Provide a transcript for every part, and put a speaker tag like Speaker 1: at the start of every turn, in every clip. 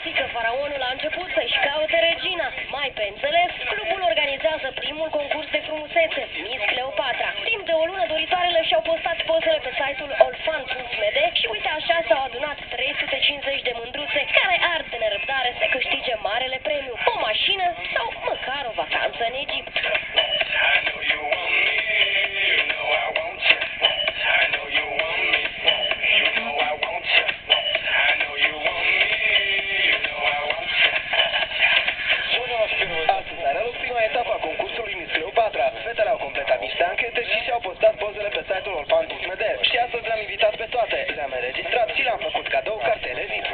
Speaker 1: Că faraonul a început să-și caute regina. Mai pe înțeles, clubul organizează primul concurs de frumusețe, Miss Cleopatra. Timp de o lună, doritoarele și-au postat pozele pe site-ul olfan.md și uite așa s-au adunat 350 de mândruțe care ard de nerăbdare să câștige marele premiu, o mașină sau măcar o vacanță în Egipt.
Speaker 2: Fetele au completat niște anchete și și-au postat pozele pe site-ul olfan.md. Și astăzi le-am invitat pe toate, le-am înregistrat și le-am făcut cadou cartele VIP.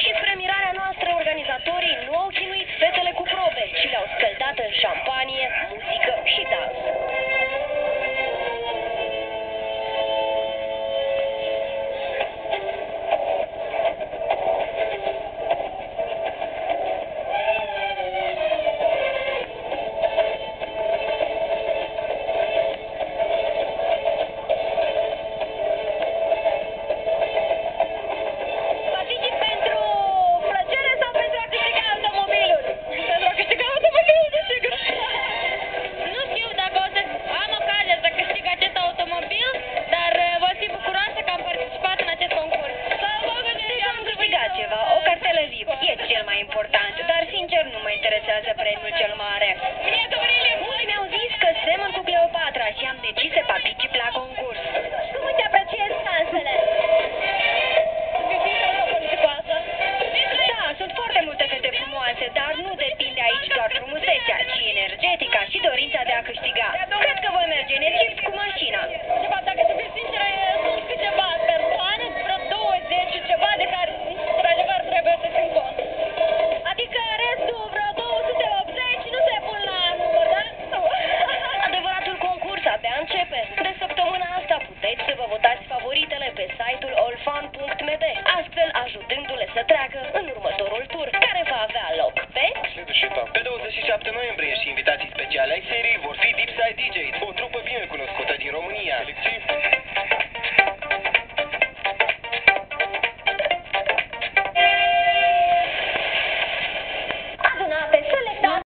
Speaker 1: Și spre mirarea noastră, organizatorii nu au chinuit fetele cu probe, ci le-au scăldat în șampanie, muzică și dans. Important, dar sincer nu mă interesează premiul cel mare. Mulți mi-au zis că semăn cu Cleopatra și am decis să particip la concurs. Cum îți apreciezi șansele? Da, sunt foarte multe fete frumoase, dar nu depinde aici doar frumusețea, ci energetica și dorința de a câștiga. Cred că voi merge în Egipt cu mașina.
Speaker 3: Dacă să fiu sinceră, sunt câteva persoane, vreo 20 și ceva, de care, într-adevăr, trebuie să țin cont. Adică restul, vreo 280, nu se pun la număr, da?
Speaker 1: Adevăratul concurs abia începe. De săptămâna asta puteți să vă votați favoritele pe site-ul olfan.md, astfel ajutându-le să treacă în următorul tur, care va avea loc pe
Speaker 2: 27 noiembrie și invitații speciale ai